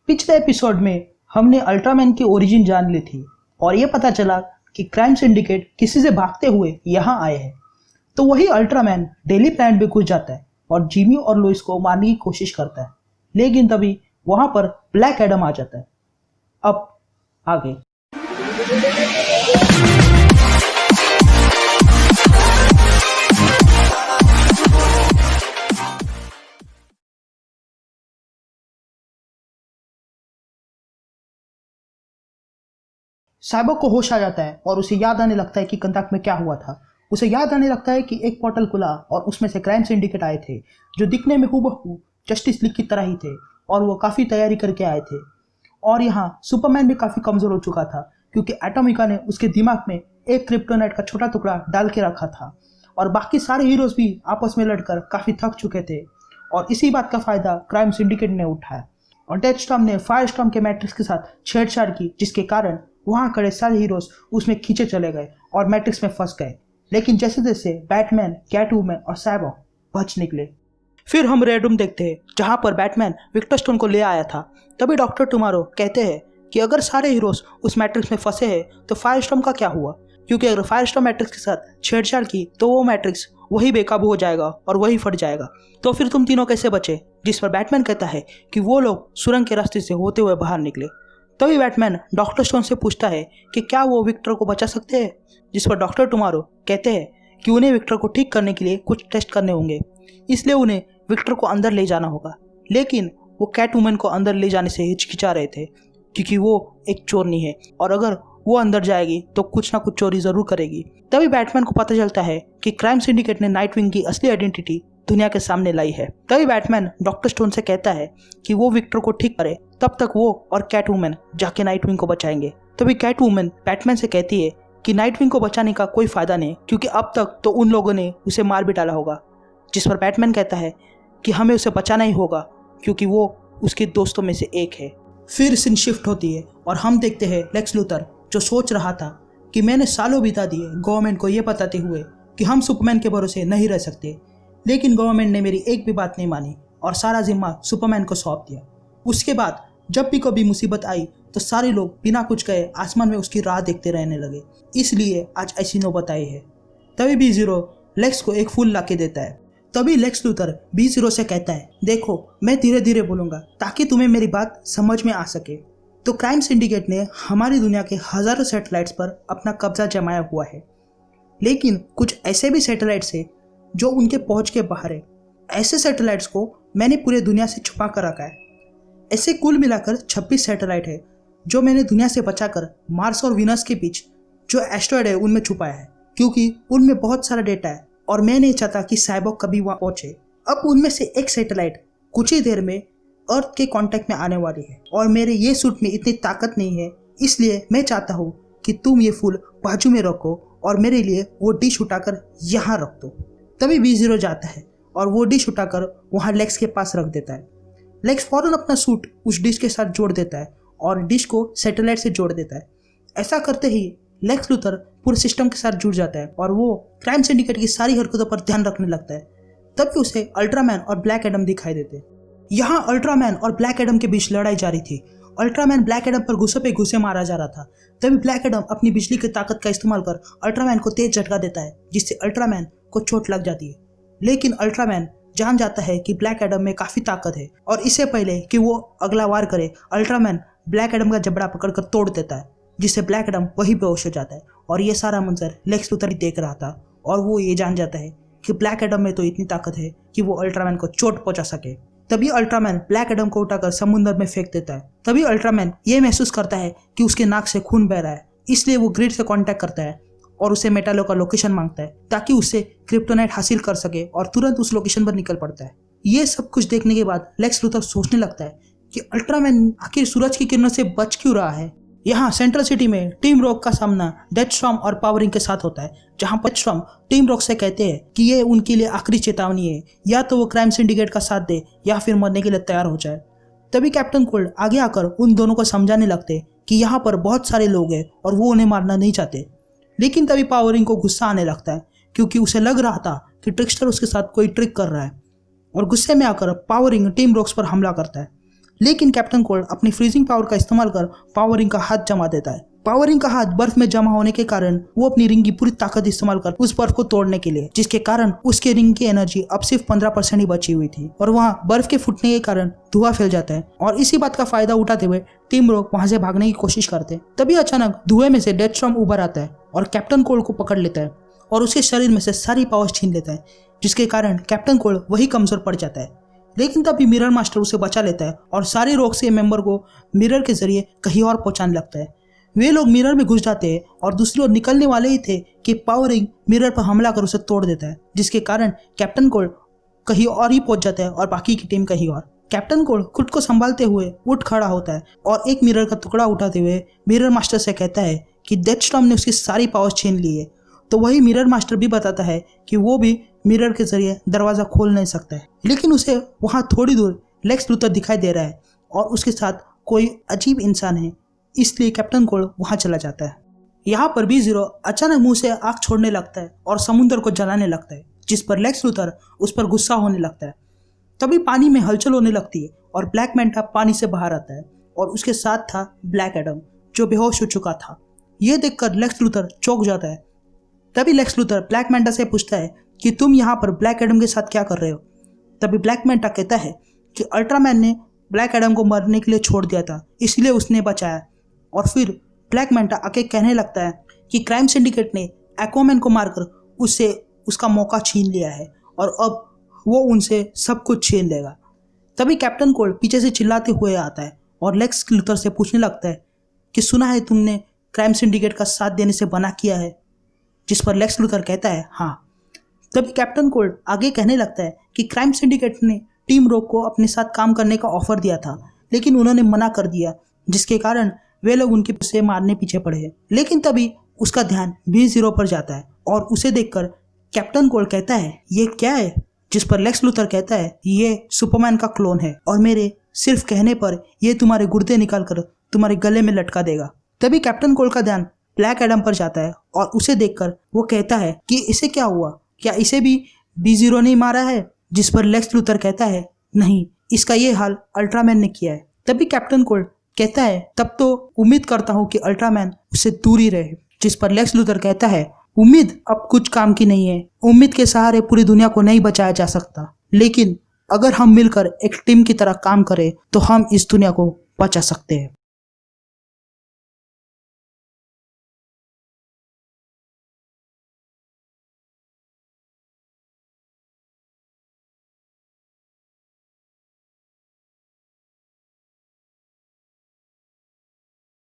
पिछले एपिसोड में हमने अल्ट्रामैन की ओरिजिन जान ली थी और ये पता चला कि क्राइम सिंडिकेट किसी से भागते हुए यहाँ आए हैं। तो वही अल्ट्रामैन डेली प्लानेट में घुस जाता है और जिमी और लुइस को मारने की कोशिश करता है, लेकिन तभी वहां पर ब्लैक एडम आ जाता है। अब आगे साइबोर्ग को होश आ जाता है और उसे याद आने लगता है कि कंताक में क्या हुआ था। उसे याद आने लगता है कि एक पोर्टल खुला और उसमें से क्राइम सिंडिकेट आए थे जो दिखने में हूबहू जस्टिस लीग की तरह ही थे और वो काफ़ी तैयारी करके आए थे। और यहाँ सुपरमैन भी काफ़ी कमज़ोर हो चुका था क्योंकि एटॉमिका ने उसके दिमाग में एक क्रिप्टोनाइट का छोटा टुकड़ा डाल के रखा था और बाकी सारे हीरोज़ भी आपस में लड़कर काफ़ी थक चुके थे और इसी बात का फ़ायदा क्राइम सिंडिकेट ने उठाया और डेथस्टॉर्म ने फायरस्टॉर्म के मैट्रिक्स के साथ छेड़छाड़ की, जिसके कारण वहाँ खड़े सारे हीरोज़ उसमें खींचे चले गए और मैट्रिक्स में फंस गए। लेकिन जैसे जैसे बैटमैन, कैटवुमन और साइबोर्ग बच निकले। फिर हम रेड रूम देखते हैं जहाँ पर बैटमैन विक्टर स्टोन को ले आया था। तभी डॉक्टर टुमारो कहते हैं कि अगर सारे हीरोज़ उस मैट्रिक्स में फंसे हैं तो फायरस्टॉर्म का क्या हुआ, क्योंकि अगर फायरस्टॉर्म मैट्रिक्स के साथ छेड़छाड़ की तो वो मैट्रिक्स वही बेकाबू हो जाएगा और वही फट जाएगा। तो फिर तुम तीनों कैसे बचे? जिस पर बैटमैन कहता है कि वो लोग सुरंग के रास्ते से होते हुए बाहर निकले। तभी बैटमैन डॉक्टर स्टोन से पूछता है कि क्या वो विक्टर को बचा सकते हैं, जिस पर डॉक्टर टुमारो कहते हैं कि उन्हें विक्टर को ठीक करने के लिए कुछ टेस्ट करने होंगे, इसलिए उन्हें विक्टर को अंदर ले जाना होगा। लेकिन वो कैटवुमन को अंदर ले जाने से हिचकिचा रहे थे क्योंकि वो एक चोरनी है और अगर वो अंदर जाएगी तो कुछ ना कुछ चोरी ज़रूर करेगी। तभी बैटमैन को पता चलता है कि क्राइम सिंडिकेट ने नाइटविंग की असली आइडेंटिटी दुनिया के सामने लाई है। तभी बैटमैन डॉक्टर स्टोन से कहता है कि वो विक्टर को ठीक करे, तब तक वो और कैटवुमन जाके नाइटविंग को बचाएंगे। तभी कैटवुमन बैटमैन से कहती है कि नाइटविंग को बचाने का कोई फायदा नहीं क्योंकि अब तक तो उन लोगों ने उसे मार भी डाला होगा, जिस पर बैटमैन कहता है कि हमें उसे बचाना ही होगा क्योंकि वो उसके दोस्तों में से एक है। फिर सीन शिफ्ट होती है और हम देखते हैं लेक्स लूथर जो सोच रहा था कि मैंने सालों बिता दिए गवर्नमेंट को ये बताते हुए कि हम सुपरमैन के भरोसे नहीं रह सकते, लेकिन गवर्नमेंट ने मेरी एक भी बात नहीं मानी और सारा जिम्मा सुपरमैन को सौंप दिया। उसके बाद जब भी कभी मुसीबत आई तो सारे लोग बिना कुछ कहे आसमान में उसकी राह देखते रहने लगे, इसलिए आज ऐसी नौबत आई है। तभी B0 लेक्स को एक फूल ला के देता है। तभी लेक्स लूथर B0 से कहता है, देखो मैं धीरे धीरे बोलूँगा ताकि तुम्हें मेरी बात समझ में आ सके। तो क्राइम सिंडिकेट ने हमारी दुनिया के हज़ारों सैटेलाइट्स पर अपना कब्जा जमाया हुआ है, लेकिन कुछ ऐसे भी सैटेलाइट्स हैं जो उनके पहुंच के बाहर है। ऐसे सैटेलाइट्स को मैंने पूरे दुनिया से छुपा कर रखा है। ऐसे कुल मिलाकर 26 सैटेलाइट है जो मैंने दुनिया से बचाकर मार्स और वीनस के बीच जो एस्टेरॉयड है उनमें छुपाया है, क्योंकि उनमें बहुत सारा डेटा है और मैं नहीं चाहता कि साइबोर्ग कभी वहाँ पहुँचे। अब उनमें से एक सैटेलाइट कुछ ही देर में अर्थ के कांटेक्ट में आने वाली है और मेरे ये सूट में इतनी ताकत नहीं है, इसलिए मैं चाहता हूँ कि तुम ये फूल बाजू में रखो और मेरे लिए वो डिश उठाकर यहाँ रख दो। तभी B0 जाता है और वो डिश उठाकर वहाँ लेक्स के पास रख देता है। लेक्स फौरन अपना सूट उस डिश के साथ जोड़ देता है और डिश को सैटेलाइट से जोड़ देता है। ऐसा करते ही लेक्स लूथर पूरे सिस्टम के साथ जुड़ जाता है और वो क्राइम सिंडिकेट की सारी हरकतों पर ध्यान रखने लगता है। तभी उसे अल्ट्रामैन और ब्लैक एडम दिखाई देते। यहाँ अल्ट्रामैन और ब्लैक एडम के बीच लड़ाई जारी थी। अल्ट्रामैन ब्लैक एडम पर घुसे पे घुसे मारा जा रहा था। तभी ब्लैक एडम अपनी बिजली की ताकत का इस्तेमाल कर अल्ट्रामैन को तेज झटका देता है, जिससे अल्ट्रामैन को चोट लग जाती है। लेकिन अल्ट्रामैन जान जाता है कि ब्लैक एडम में काफ़ी ताकत है और इससे पहले कि वो अगला वार करे, अल्ट्रामैन ब्लैक एडम का जबड़ा पकड़कर तोड़ देता है, जिससे ब्लैक एडम वहीं बेहोश हो जाता है। और ये सारा मंजर लेक्स लूथर देख रहा था और वो ये जान जाता है कि ब्लैक एडम में तो इतनी ताकत है कि वो अल्ट्रामैन को चोट पहुंचा सके। तभी अल्ट्रामैन ब्लैक एडम को उठाकर समुद्र में फेंक देता है। तभी अल्ट्रामैन ये महसूस करता है कि उसके नाक से खून बह रहा है, इसलिए वो ग्रिड से कांटेक्ट करता है और उसे मेटालो का लोकेशन मांगता है ताकि उससे क्रिप्टोनाइट हासिल कर सके और तुरंत उस लोकेशन पर निकल पड़ता है। ये सब कुछ देखने के बाद लेक्स लूथर सोचने लगता है कि अल्ट्रामैन आखिर सूरज की किरणों से बच क्यों रहा है। यहाँ सेंट्रल सिटी में टीम रॉक का सामना डेथस्टॉर्म और पावरिंग के साथ होता है, जहाँ पर डेथस्टॉर्म टीम रॉक से कहते हैं कि ये उनके लिए आखिरी चेतावनी है, या तो वो क्राइम सिंडिकेट का साथ दे या फिर मरने के लिए तैयार हो जाए। तभी कैप्टन कोल्ड आगे आकर उन दोनों को समझाने लगते कि यहाँ पर बहुत सारे लोग हैं और वो उन्हें मारना नहीं चाहते। लेकिन तभी पावरिंग को गुस्सा आने लगता है क्योंकि उसे लग रहा था कि ट्रिकस्टर उसके साथ कोई ट्रिक कर रहा है और गुस्से में आकर पावरिंग टीम रॉक्स पर हमला करता है। लेकिन कैप्टन कोल्ड अपनी फ्रीजिंग पावर का इस्तेमाल कर पावर रिंग का हाथ जमा देता है। पावर रिंग का हाथ बर्फ में जमा होने के कारण वो अपनी रिंग की पूरी ताकत इस्तेमाल कर उस बर्फ को तोड़ने के लिए, जिसके कारण उसके रिंग की एनर्जी अब सिर्फ 15% ही बची हुई थी और वहाँ बर्फ के फूटने के कारण धुआं फैल जाता है। और इसी बात का फायदा उठाते हुए टीम रॉक वहां से भागने की कोशिश करते हैं। तभी अचानक धुएं में से डेथस्टॉर्म उभर आता है और कैप्टन कोल्ड को पकड़ लेता है और उसके शरीर में से सारी पावर्स छीन लेता है, जिसके कारण कैप्टन कोल्ड वही कमजोर पड़ जाता है। लेकिन तभी मिरर मास्टर उसे बचा लेता है और सारे रॉक्सी मेंबर को मिरर के जरिए कहीं और पहुंचाने लगता है। वे लोग मिरर में घुस जाते हैं और दूसरी ओर निकलने वाले ही थे कि पावर रिंग मिरर पर हमला कर उसे तोड़ देता है, जिसके कारण कैप्टन कोल्ड कहीं और ही पहुंच जाता है और बाकी की टीम कहीं और। कैप्टन कोल्ड खुद को संभालते हुए उठ खड़ा होता है और एक मिरर का टुकड़ा उठाते हुए मिरर मास्टर से कहता है कि डेथस्टॉर्म ने उसकी सारी पावर्स छीन ली है। तो वही मिरर मास्टर भी बताता है कि वो भी मिरर के जरिए दरवाजा खोल नहीं सकता है, लेकिन उसे वहां थोड़ी दूर लेक्स लूथर दिखाई दे रहा है और उसके साथ कोई अजीब इंसान है, इसलिए कैप्टन कोल्ड वहां चला जाता है। यहाँ पर B-Zero अचानक मुंह से आग छोड़ने लगता है और समुद्र को जलाने लगता है, जिस पर लेक्स लूथर उस पर गुस्सा होने लगता है। तभी पानी में हलचल होने लगती है और ब्लैक मैंटा पानी से बाहर आता है और उसके साथ था ब्लैक एडम, जो बेहोश हो चुका था। यह देखकर लेक्स लूथर चौंक जाता है। तभी लेक्स लूथर ब्लैक मैंटा से पूछता है कि तुम यहाँ पर ब्लैक एडम के साथ क्या कर रहे हो। तभी ब्लैक मैंटा कहता है कि अल्ट्रामैन ने ब्लैक एडम को मरने के लिए छोड़ दिया था, इसलिए उसने बचाया। और फिर ब्लैक मैंटा आके कहने लगता है कि क्राइम सिंडिकेट ने एक्वामैन को मारकर उससे उसका मौका छीन लिया है और अब वो उनसे सब कुछ छीन लेगा। तभी कैप्टन कोल्ड पीछे से चिल्लाते हुए आता है और लेक्स लूथर से पूछने लगता है कि सुना है तुमने क्राइम सिंडिकेट का साथ देने से मना किया है, जिस पर लेक्स लूथर कहता है हाँ। तभी कैप्टन कोल्ड आगे कहने लगता है कि क्राइम सिंडिकेट ने टीम रॉक को अपने साथ काम करने का ऑफर दिया था, लेकिन उन्होंने मना कर दिया, जिसके कारण वे लोग उनके से मारने पीछे पड़े हैं। लेकिन तभी उसका ध्यान B-Zero पर जाता है और उसे देखकर कैप्टन कोल्ड कहता है ये क्या है, जिस पर लेक्स लूथर कहता है ये सुपरमैन का क्लोन है और मेरे सिर्फ कहने पर ये तुम्हारे गुर्दे निकाल कर तुम्हारे गले में लटका देगा। तभी कैप्टन कोल्ड का ध्यान ब्लैक एडम पर जाता है और उसे देखकर वो कहता है कि इसे क्या हुआ, क्या इसे भी B-Zero ने मारा है, जिस पर लेक्स लूथर कहता है नहीं, इसका ये हाल अल्ट्रामैन ने किया है। तभी कैप्टन कोल्ड कहता है तब तो उम्मीद करता हूँ कि अल्ट्रामैन उससे दूर ही रहे, जिस पर लेक्स लूथर कहता है उम्मीद अब कुछ काम की नहीं है, उम्मीद के सहारे पूरी दुनिया को नहीं बचाया जा सकता, लेकिन अगर हम मिलकर एक टीम की तरह काम करें तो हम इस दुनिया को बचा सकते हैं।